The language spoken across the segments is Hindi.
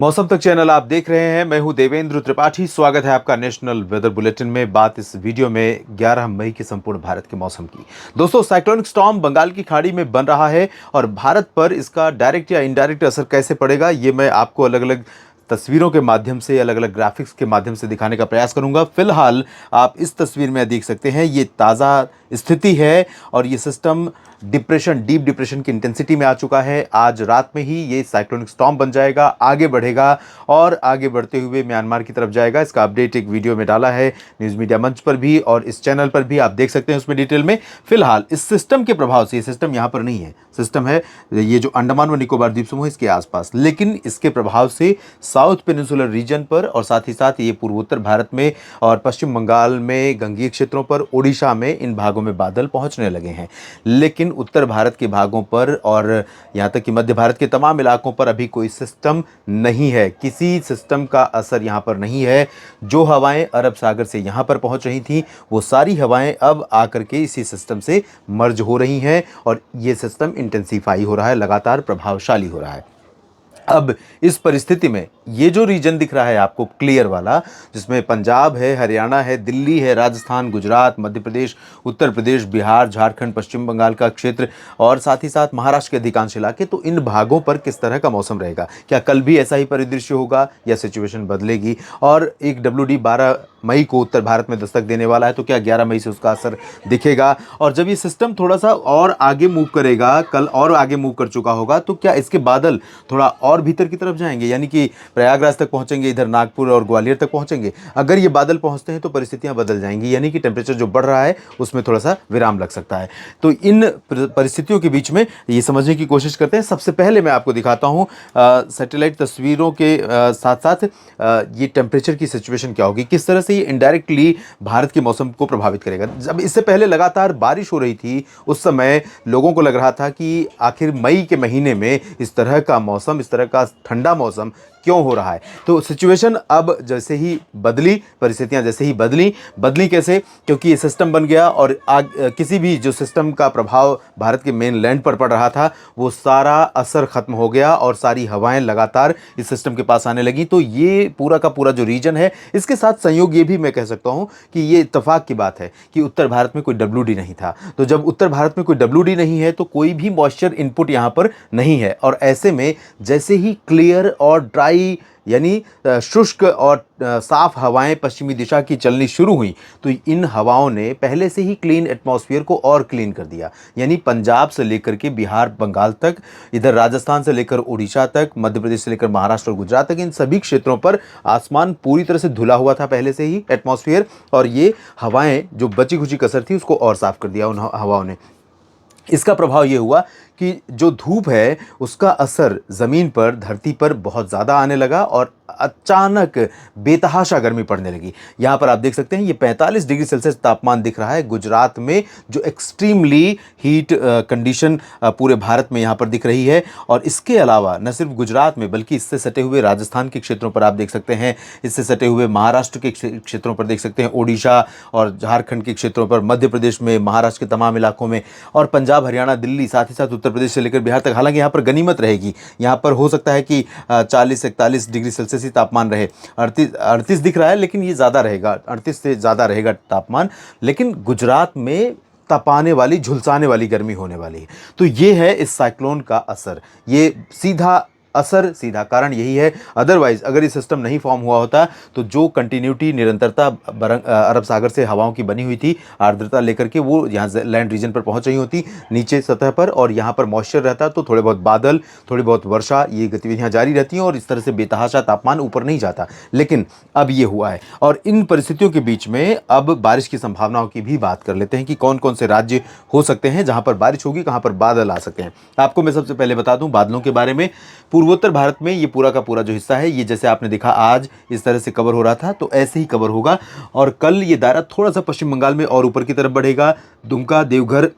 मौसम तक चैनल आप देख रहे हैं। मैं हूं देवेंद्र त्रिपाठी। स्वागत है आपका नेशनल वेदर बुलेटिन में। बात इस वीडियो में 11 मई के संपूर्ण भारत के मौसम की। दोस्तों, साइक्लोनिक स्टॉर्म बंगाल की खाड़ी में बन रहा है और भारत पर इसका डायरेक्ट या इनडायरेक्ट असर कैसे पड़ेगा, ये मैं आपको अलग अलग तस्वीरों के माध्यम से, अलग अलग ग्राफिक्स के माध्यम से दिखाने का प्रयास करूंगा। फिलहाल आप इस तस्वीर में देख सकते हैं, ये ताज़ा स्थिति है और ये सिस्टम डिप्रेशन, डीप डिप्रेशन की इंटेंसिटी में आ चुका है। आज रात में ही ये साइक्लोनिक स्टॉर्म बन जाएगा, आगे बढ़ेगा और आगे बढ़ते हुए म्यांमार की तरफ जाएगा। इसका अपडेट एक वीडियो में डाला है न्यूज़ मीडिया मंच पर भी और इस चैनल पर भी, आप देख सकते हैं उसमें डिटेल में। फिलहाल इस सिस्टम के प्रभाव से, ये सिस्टम यहाँ पर नहीं है, सिस्टम है ये जो अंडमान व निकोबार द्वीप समूह इसके आसपास, लेकिन इसके प्रभाव से साउथ पेनिनसुलर रीजन पर और साथ ही साथ ये पूर्वोत्तर भारत में और पश्चिम बंगाल में गंगीय क्षेत्रों पर, ओडिशा में इन भागों में बादल पहुंचने लगे हैं। लेकिन उत्तर भारत के भागों पर और यहां तक कि मध्य भारत के तमाम इलाकों पर अभी कोई सिस्टम नहीं है, किसी सिस्टम का असर यहां पर नहीं है। जो हवाएं अरब सागर से यहां पर पहुंच रही थी, वो सारी हवाएं अब आकर के इसी सिस्टम से मर्ज हो रही हैं और ये सिस्टम इंटेंसिफाई हो रहा है, लगातार प्रभावशाली हो रहा है। अब इस परिस्थिति में ये जो रीजन दिख रहा है आपको क्लियर वाला, जिसमें पंजाब है, हरियाणा है, दिल्ली है, राजस्थान, गुजरात, मध्य प्रदेश, उत्तर प्रदेश, बिहार, झारखंड, पश्चिम बंगाल का क्षेत्र और साथ ही साथ महाराष्ट्र के अधिकांश इलाके, तो इन भागों पर किस तरह का मौसम रहेगा? क्या कल भी ऐसा ही परिदृश्य होगा या सिचुएशन बदलेगी? और एक WD 12 मई को उत्तर भारत में दस्तक देने वाला है, तो क्या 11 मई से उसका असर दिखेगा? और जब ये सिस्टम थोड़ा सा और आगे मूव करेगा, कल और आगे मूव कर चुका होगा, तो क्या इसके बादल थोड़ा और भीतर की तरफ जाएंगे, यानी कि प्रयागराज तक पहुंचेंगे, इधर नागपुर और ग्वालियर तक पहुंचेंगे? अगर ये बादल पहुंचते हैं तो परिस्थितियां बदल जाएंगी, यानी कि टेम्परेचर जो बढ़ रहा है उसमें थोड़ा सा विराम लग सकता है। तो इन परिस्थितियों के बीच में ये समझने की कोशिश करते हैं। सबसे पहले मैं आपको दिखाता हूं सैटेलाइट तस्वीरों के साथ साथ ये टेम्परेचर की सिचुएशन क्या होगी, किस तरह से ये इनडायरेक्टली भारत के मौसम को प्रभावित करेगा। जब इससे पहले लगातार बारिश हो रही थी, उस समय लोगों को लग रहा था कि आखिर मई के महीने में इस तरह का मौसम, इस तरह का ठंडा मौसम क्यों हो रहा है। तो सिचुएशन अब जैसे ही बदली, परिस्थितियां जैसे ही बदली कैसे? क्योंकि ये सिस्टम बन गया और किसी भी जो सिस्टम का प्रभाव भारत के मेन लैंड पर पड़ रहा था, वो सारा असर खत्म हो गया और सारी हवाएं लगातार इस सिस्टम के पास आने लगी। तो ये पूरा का पूरा जो रीजन है, इसके साथ संयोग ये भी मैं कह सकता हूं कि ये इत्तेफाक की बात है कि उत्तर भारत में कोई WD नहीं था। तो जब उत्तर भारत में कोई WD नहीं है, तो कोई भी मॉइस्चर इनपुट यहां पर नहीं है और ऐसे में जैसे ही क्लियर और ड्राई, यानी शुष्क और साफ हवाएं पश्चिमी दिशा की चलनी शुरू हुई, तो इन हवाओं ने पहले से ही क्लीन एटमॉस्फेयर को और क्लीन कर दिया। यानी पंजाब से लेकर के बिहार, बंगाल तक, इधर राजस्थान से लेकर उड़ीसा तक, मध्य प्रदेश से लेकर महाराष्ट्र और गुजरात तक, इन सभी क्षेत्रों पर आसमान पूरी तरह से धुला हुआ था पहले से ही एटमॉस्फेयर, और ये हवाएं जो बची खुची कसर थी उसको और साफ कर दिया उन हवाओं ने। इसका प्रभाव ये हुआ कि जो धूप है उसका असर ज़मीन पर, धरती पर बहुत ज़्यादा आने लगा और अचानक बेतहाशा गर्मी पड़ने लगी। यहाँ पर आप देख सकते हैं, ये 45 डिग्री सेल्सियस तापमान दिख रहा है गुजरात में, जो एक्सट्रीमली हीट कंडीशन पूरे भारत में यहाँ पर दिख रही है। और इसके अलावा न सिर्फ गुजरात में, बल्कि इससे सटे हुए राजस्थान के क्षेत्रों पर आप देख सकते हैं, इससे सटे हुए महाराष्ट्र के क्षेत्रों पर देख सकते हैं, ओडिशा और झारखंड के क्षेत्रों पर, मध्य प्रदेश में, महाराष्ट्र के तमाम इलाकों में, और पंजाब, हरियाणा, दिल्ली, साथ ही साथ उत्तर प्रदेश से लेकर बिहार तक। हालांकि यहाँ पर गनीमत रहेगी, यहाँ पर हो सकता है कि 40-41 डिग्री सेल्सियस ही तापमान रहे। 38 दिख रहा है, लेकिन ये ज़्यादा रहेगा, 38 से ज़्यादा रहेगा तापमान। लेकिन गुजरात में तपाने वाली, झुलसाने वाली गर्मी होने वाली है। तो ये है इस साइक्लोन का असर, ये सीधा असर, सीधा कारण यही है। अदरवाइज अगर ये सिस्टम नहीं फॉर्म हुआ होता, तो जो कंटिन्यूटी, निरंतरता अरब सागर से हवाओं की बनी हुई थी, आर्द्रता लेकर के वो यहाँ लैंड रीजन पर पहुंच रही होती नीचे सतह पर, और यहाँ पर मॉइस्चर रहता, तो थोड़े बहुत बादल, थोड़ी बहुत वर्षा, ये गतिविधियाँ जारी रहती हैं और इस तरह से बेतहाशा तापमान ऊपर नहीं जाता। लेकिन अब ये हुआ है और इन परिस्थितियों के बीच में अब बारिश की संभावनाओं की भी बात कर लेते हैं कि कौन कौन से राज्य हो सकते हैं जहाँ पर बारिश होगी, कहाँ पर बादल आ सकते हैं। आपको मैं सबसे पहले बता दूँ बादलों के बारे में। पूर्वोत्तर भारत में ये पूरा का पूरा जो हिस्सा है, ये जैसे आपने देखा आज इस तरह से कवर हो रहा था, तो ऐसे ही कवर होगा और कल ये दायरा थोड़ा सा पश्चिम बंगाल में और ऊपर की तरफ बढ़ेगा। दुमका, देवघर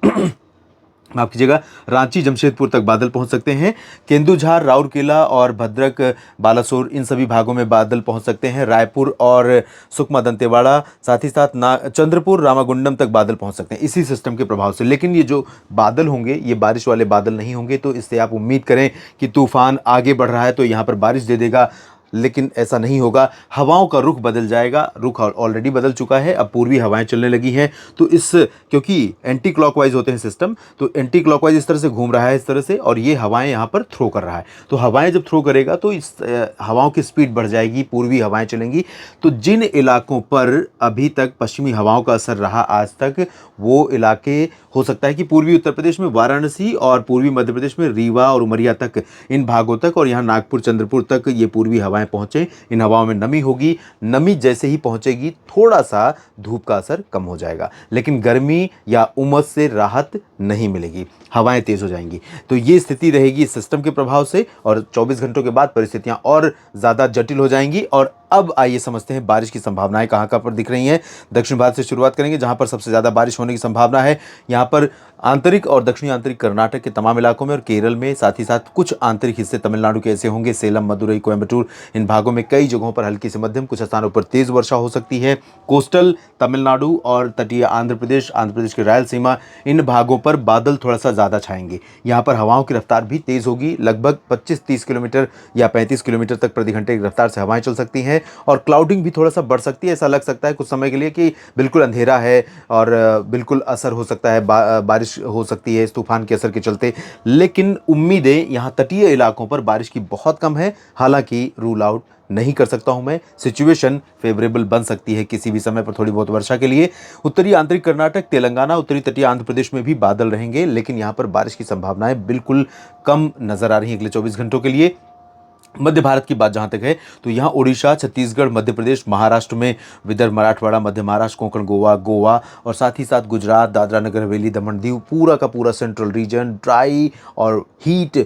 माफ कीजिएगा, रांची जमशेदपुर तक बादल पहुंच सकते हैं। केंदुझार, राउरकेला और भद्रक, बालासोर, इन सभी भागों में बादल पहुंच सकते हैं। रायपुर और सुकमा, दंतेवाड़ा, साथ ही साथ चंद्रपुर, रामागुंडम तक बादल पहुंच सकते हैं इसी सिस्टम के प्रभाव से। लेकिन ये जो बादल होंगे ये बारिश वाले बादल नहीं होंगे, तो इससे आप उम्मीद करें कि तूफान आगे बढ़ रहा है तो यहाँ पर बारिश दे देगा, लेकिन ऐसा नहीं होगा। हवाओं का रुख बदल जाएगा, रुख ऑलरेडी बदल चुका है, अब पूर्वी हवाएं चलने लगी हैं। तो इस, क्योंकि एंटी क्लॉकवाइज होते हैं सिस्टम, तो एंटी क्लॉकवाइज इस तरह से घूम रहा है, इस तरह से, और ये हवाएं यहाँ पर थ्रो कर रहा है। तो हवाएं जब थ्रो करेगा तो इस हवाओं की स्पीड बढ़ जाएगी, पूर्वी हवाएं चलेंगी। तो जिन इलाकों पर अभी तक पश्चिमी हवाओं का असर रहा आज तक, वो इलाके हो सकता है कि पूर्वी उत्तर प्रदेश में वाराणसी और पूर्वी मध्य प्रदेश में रीवा और उमरिया तक, इन भागों तक, और यहाँ नागपुर, चंद्रपुर तक ये पूर्वी हवाएं पहुंचे। इन हवाओं में नमी होगी, नमी जैसे ही पहुंचेगी थोड़ा सा धूप का असर कम हो जाएगा, लेकिन गर्मी या उमस से राहत नहीं मिलेगी, हवाएं तेज हो जाएंगी। तो ये स्थिति रहेगी इस सिस्टम के प्रभाव से, और 24 घंटों के बाद परिस्थितियां और ज़्यादा जटिल हो जाएंगी। और अब आइए समझते हैं बारिश की संभावनाएं कहाँ कहाँ पर दिख रही हैं। दक्षिण भारत से शुरुआत करेंगे, जहां पर सबसे ज़्यादा बारिश होने की संभावना है। यहाँ पर आंतरिक और दक्षिणी आंतरिक कर्नाटक के तमाम इलाकों में और केरल में, साथ ही साथ कुछ आंतरिक हिस्से तमिलनाडु के ऐसे होंगे, सेलम, मदुरई, कोयम्बटूर, इन भागों में कई जगहों पर हल्की से मध्यम, कुछ स्थानों पर तेज वर्षा हो सकती है। कोस्टल तमिलनाडु और तटीय आंध्र प्रदेश की रायलसीमा, इन भागों पर बादल थोड़ा सा ज़्यादा छाएंगे। यहाँ पर हवाओं की रफ्तार भी तेज़ होगी, लगभग 25-30 किलोमीटर या 35 किलोमीटर तक प्रति घंटे की रफ्तार से हवाएं चल सकती हैं, और क्लाउडिंग भी थोड़ा सा बढ़ सकती है। ऐसा लग सकता है कुछ समय के लिए कि बिल्कुल अंधेरा है और बिल्कुल असर हो सकता है, बारिश हो सकती है इस तूफान के असर के चलते। लेकिन उम्मीदें यहाँ तटीय इलाकों पर बारिश की बहुत कम है, हालांकि रूल आउट नहीं कर सकता हूं मैं, सिचुएशन फेवरेबल बन सकती है किसी भी समय पर थोड़ी बहुत वर्षा के लिए। उत्तरी आंतरिक कर्नाटक, तेलंगाना, उत्तरी तटीय आंध्र प्रदेश में भी बादल रहेंगे, लेकिन यहां पर बारिश की संभावनाएं बिल्कुल कम नजर आ रही हैं अगले 24 घंटों के लिए। मध्य भारत की बात जहां तक है तो यहाँ उड़ीसा, छत्तीसगढ़, मध्य प्रदेश, महाराष्ट्र में विदर्भ, मराठवाड़ा, मध्य महाराष्ट्र, कोंकण, गोवा और साथ ही साथ गुजरात, दादरा नगर हवेली, दमन दीव, पूरा का पूरा सेंट्रल रीजन ड्राई और हीट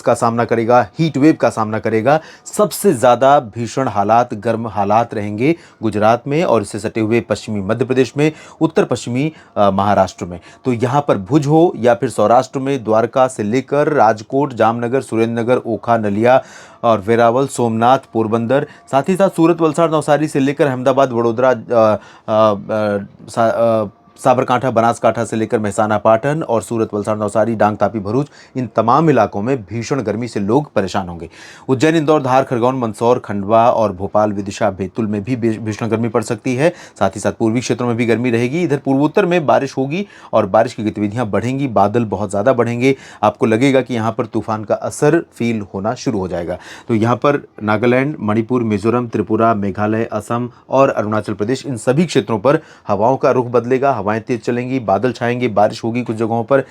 का सामना करेगा, हीट वेव का सामना करेगा। सबसे ज़्यादा भीषण हालात, गर्म हालात रहेंगे गुजरात में और इससे सटे हुए पश्चिमी मध्य प्रदेश में, उत्तर पश्चिमी महाराष्ट्र में। तो यहाँ पर भुज हो या फिर सौराष्ट्र में द्वारका से लेकर राजकोट, जामनगर, सुरेंद्रनगर, ओखा, नलिया और वेरावल, सोमनाथ, पोरबंदर, साथ ही साथ सूरत, वलसाड़, नवसारी से लेकर अहमदाबाद, वडोदरा, साबरकांठा, बनासकांठा से लेकर मेहसाना, पाटन और सूरत, वलसाड़, नवसारी, डांग, तापी, भरूच, इन तमाम इलाकों में भीषण गर्मी से लोग परेशान होंगे। उज्जैन, इंदौर, धार, खरगोन, मंदसौर, खंडवा और भोपाल, विदिशा, बैतूल में भी भीषण गर्मी पड़ सकती है। साथ ही साथ पूर्वी क्षेत्रों में भी गर्मी रहेगी। इधर पूर्वोत्तर में बारिश होगी और बारिश की गतिविधियां बढ़ेंगी, बादल बहुत ज़्यादा बढ़ेंगे, आपको लगेगा कि यहाँ पर तूफान का असर फील होना शुरू हो जाएगा। तो यहाँ पर नागालैंड, मणिपुर, मिजोरम, त्रिपुरा, मेघालय, असम और अरुणाचल प्रदेश, इन सभी क्षेत्रों पर हवाओं का रुख बदलेगा, हवाएं तेज चलेंगी, बादल छाएंगे, बारिश होगी कुछ जगहों पर।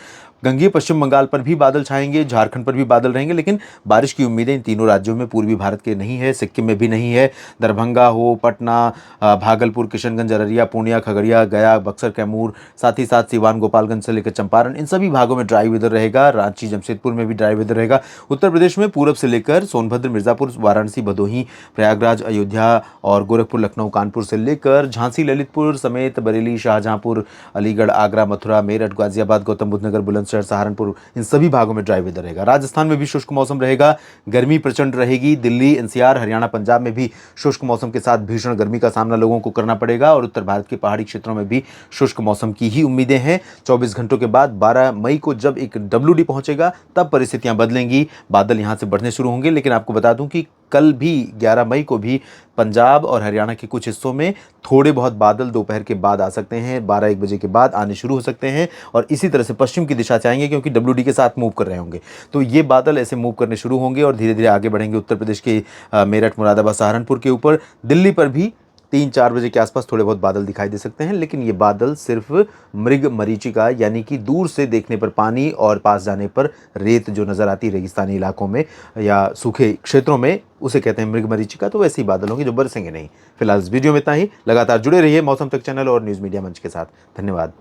गंगीय पश्चिम बंगाल पर भी बादल छाएंगे, झारखंड पर भी बादल रहेंगे, लेकिन बारिश की उम्मीदें इन तीनों राज्यों में पूर्वी भारत के नहीं है, सिक्किम में भी नहीं है। दरभंगा हो, पटना, भागलपुर, किशनगंज, अररिया, पूर्णिया, खगड़िया, गया, बक्सर, कैमूर, साथ ही साथ सीवान, गोपालगंज से लेकर चंपारण, इन सभी भागों में ड्राई वेदर रहेगा। रांची, जमशेदपुर में भी ड्राई वेदर रहेगा। उत्तर प्रदेश में पूरब से लेकर सोनभद्र, मिर्जापुर, वाराणसी, भदोही, प्रयागराज, अयोध्या और गोरखपुर, लखनऊ, कानपुर से लेकर झांसी, ललितपुर समेत बरेली, शाहजहांपुर, अलीगढ़, आगरा, मथुरा, मेरठ, गाजियाबाद, गौतम बुद्ध नगर, बुलंदशहर, सहारनपुर, इन सभी भागों में ड्राई वेदर रहेगा। राजस्थान में भी शुष्क मौसम रहेगा, गर्मी प्रचंड रहेगी। दिल्ली, एनसीआर, हरियाणा, पंजाब में भी शुष्क मौसम के साथ भीषण गर्मी का सामना लोगों को करना पड़ेगा और उत्तर भारत के पहाड़ी क्षेत्रों में भी शुष्क मौसम की ही उम्मीदें हैं। 24 घंटों के बाद 12 मई को जब एक WD पहुंचेगा तब परिस्थितियां बदलेंगी, बादल यहां से बढ़ने शुरू होंगे। लेकिन आपको बता दूं कि कल भी 11 मई को भी पंजाब और हरियाणा के कुछ हिस्सों में थोड़े बहुत बादल दोपहर के बाद आ सकते हैं, 12-1 बजे के बाद आने शुरू हो सकते हैं और इसी तरह से पश्चिम की दिशा से आएंगे क्योंकि WD के साथ मूव कर रहे होंगे। तो ये बादल ऐसे मूव करने शुरू होंगे और धीरे धीरे आगे बढ़ेंगे उत्तर प्रदेश के मेरठ, मुरादाबाद, सहारनपुर के ऊपर। दिल्ली पर भी 3-4 बजे के आसपास थोड़े बहुत बादल दिखाई दे सकते हैं, लेकिन ये बादल सिर्फ मृग मरीचिका यानी कि दूर से देखने पर पानी और पास जाने पर रेत जो नज़र आती है रेगिस्तानी इलाकों में या सूखे क्षेत्रों में, उसे कहते हैं मृग मरीचिका। तो वैसे ही बादल होंगे जो बरसेंगे नहीं। फिलहाल इस वीडियो में इतना ही। लगातार जुड़े रहिए मौसम तक चैनल और न्यूज़ मीडिया मंच के साथ। धन्यवाद।